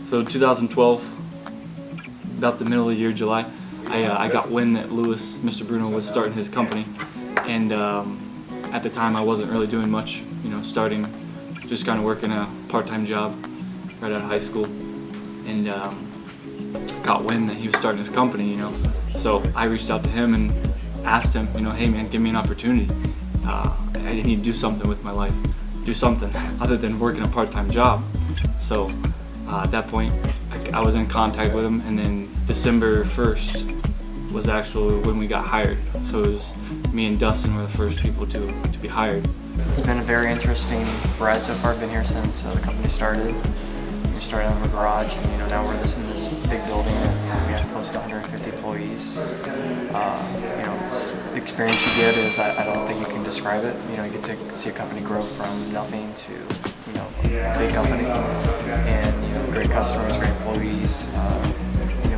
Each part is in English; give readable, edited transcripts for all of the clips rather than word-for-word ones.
So 2012, about the middle of the year, July, I got wind that Mr. Bruno was starting his company, and at the time I wasn't really doing much, starting, just kind of working a part-time job right out of high school, and got wind that he was starting his company, So I reached out to him and asked him, hey man, give me an opportunity. I need to do something with my life, do something other than working a part-time job. So at that point, I was in contact with him, and then December 1st was actually when we got hired. So it was me and Dustin were the first people to be hired. It's been a very interesting ride so far. I've been here since the company started. We started in a garage, and now we're in this big building, and we have close to 150 employees. The experience you get is I don't think you can describe it. You get to see a company grow from nothing to a big company, and great customers, great employees,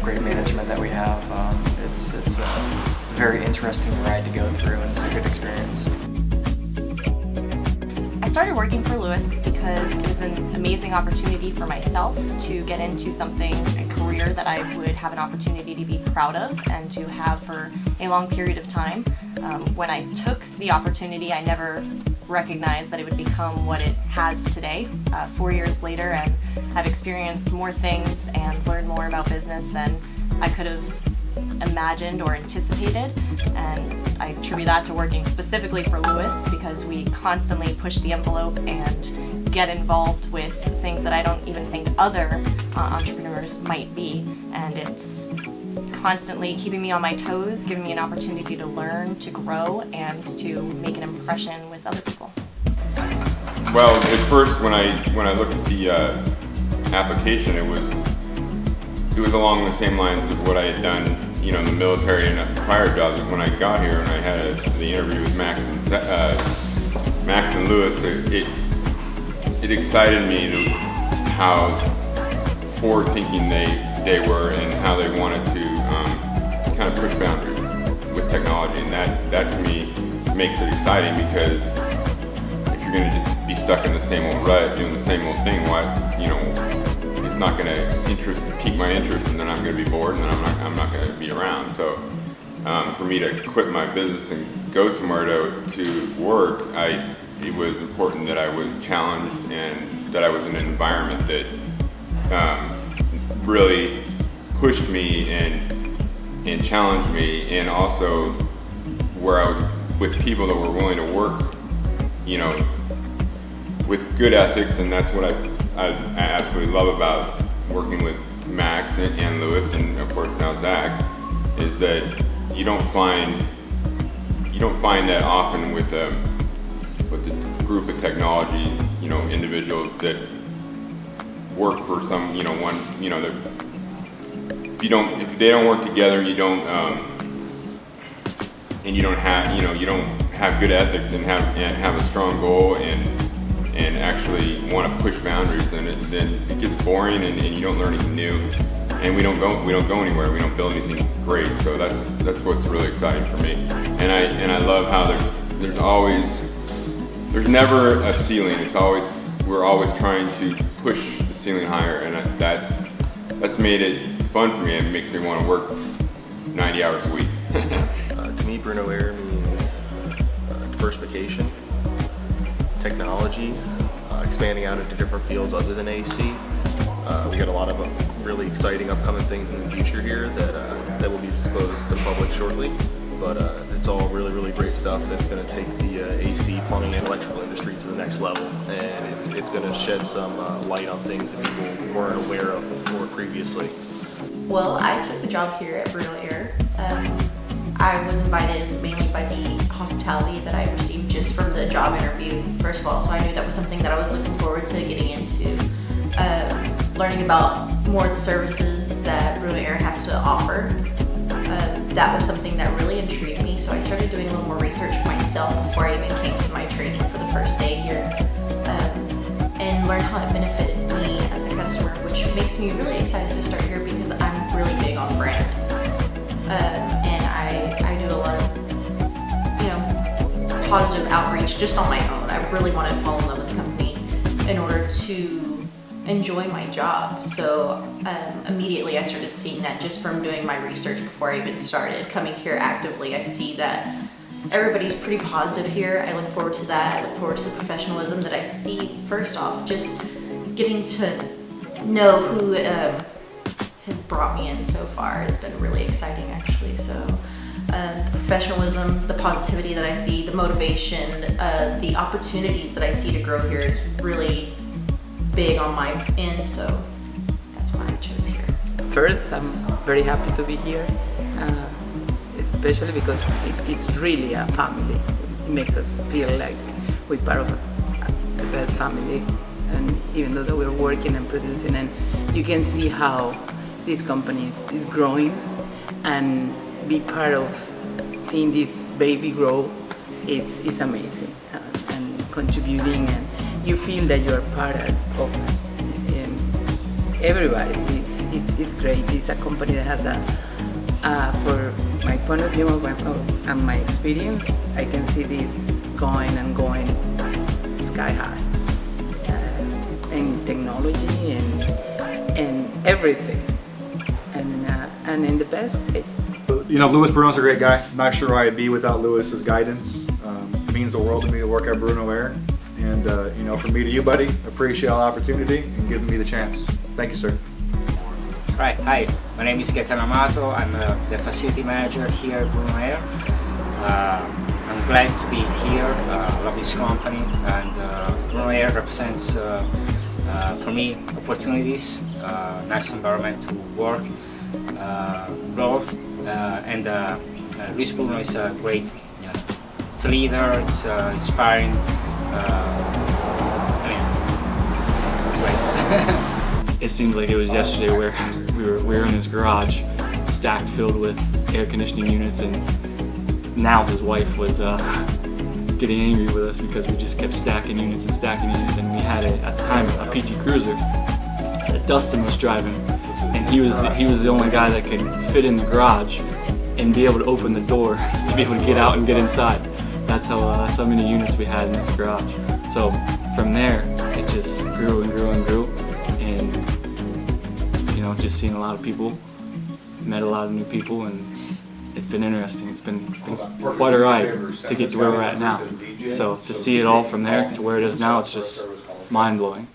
great management that we have. It's a very interesting ride to go through, and it's a good experience. I started working for Lewis because it was an amazing opportunity for myself to get into a career that I would have an opportunity to be proud of and to have for a long period of time. When I took the opportunity, I never recognized that it would become what it has today. 4 years later, and I've experienced more things and learned more about business than I could have imagined or anticipated, and I attribute that to working specifically for Lewis because we constantly push the envelope and get involved with things that I don't even think other entrepreneurs might be, and it's constantly keeping me on my toes, giving me an opportunity to learn, to grow, and to make an impression with other people. Well, at first when I looked at the application, it was along the same lines of what I had done, in the military and prior jobs. When I got here and I had the interview with Max and Lewis, it excited me to how forward-thinking they were and how they wanted to kind of push boundaries with technology, and that to me makes it exciting, because if you're going to just be stuck in the same old rut doing the same old thing, it's not going to pique my interest, and then I'm going to be bored, and then I'm not going to be around. So for me to quit my business and go somewhere to work, it was important that I was challenged and that I was in an environment that really pushed me and challenged me, and also where I was with people that were willing to work, with good ethics. And that's what I absolutely love about working with Max and Lewis, and of course now Zach, is that you don't find that often with the group of technology, individuals that work for some, if they don't work together, you don't have good ethics and have a strong goal and actually want to push boundaries, then it gets boring and you don't learn anything new, and we don't go anywhere. We don't build anything great. So that's what's really exciting for me. And I love how there's never a ceiling. We're always trying to push the ceiling higher, and that's made it fun for me. It makes me want to work 90 hours a week. To me, Bruno Air means diversification, technology, expanding out into different fields other than AC. We got a lot of really exciting upcoming things in the future here that will be disclosed to the public shortly. But it's all really, really great stuff that's going to take the AC, plumbing, and electrical industry to the next level. And it's going to shed some light on things that people weren't aware of before previously. Well, I took the job here at Bruno Air. I was invited mainly by the hospitality that I received just from the job interview, first of all, so I knew that was something that I was looking forward to getting into. Learning about more of the services that Bruno Air has to offer. That was something that really intrigued me, so I started doing a little more research myself before I even came to my training for the first day here, and learned how it benefited me as a customer, which makes me really excited to start here because I'm really big on brand. And I do a lot of, positive outreach just on my own. I really want to fall in love with the company in order to enjoy my job. So immediately I started seeing that just from doing my research before I even started. Coming here actively, I see that everybody's pretty positive here. I look forward to that. I look forward to the professionalism that I see. First off, just getting to know who has brought me in so far has been really exciting, actually. So the professionalism, the positivity that I see, the motivation, the opportunities that I see to grow here is really big on my end. So that's why I chose here. First, I'm very happy to be here, especially because it's really a family. It makes us feel like we're part of the best family, and even though that we're working and producing, and you can see how this company is growing, and be part of seeing this baby grow, it's amazing, and contributing, and you feel that you're part of everybody. It's great. It's a company that has for my point of view and my experience, I can see this going and going sky high, in technology and everything, and in the best way. You know, Bruno's a great guy. I'm not sure where I'd be without Louis's guidance. It means the world to me to work at Bruno Air. And, you know, from me to you, buddy, appreciate the opportunity and giving me the chance. Thank you, sir. Right, hi, my name is Gaetano Amato. I'm the facility manager here at Bruno Air. I'm glad to be here. I love this company, and Bruno Air represents, for me, opportunities, nice environment to work, growth, and Luis Bruno is a great, it's a leader, it's inspiring. It's great. It seems like it was yesterday where we were in his garage, stacked filled with air conditioning units, and now his wife was getting angry with us because we just kept stacking units, and we had at the time a PT Cruiser that Dustin was driving, and he was the only guy that could fit in the garage and be able to open the door to be able to get out and get inside. That's how many units we had in this garage. So from there, it just grew and grew and grew, and you know, just seeing a lot of people, met a lot of new people, and it's been interesting. It's been quite a ride to get to where we're at now. So to see it all from there to where it is now, it's just mind-blowing.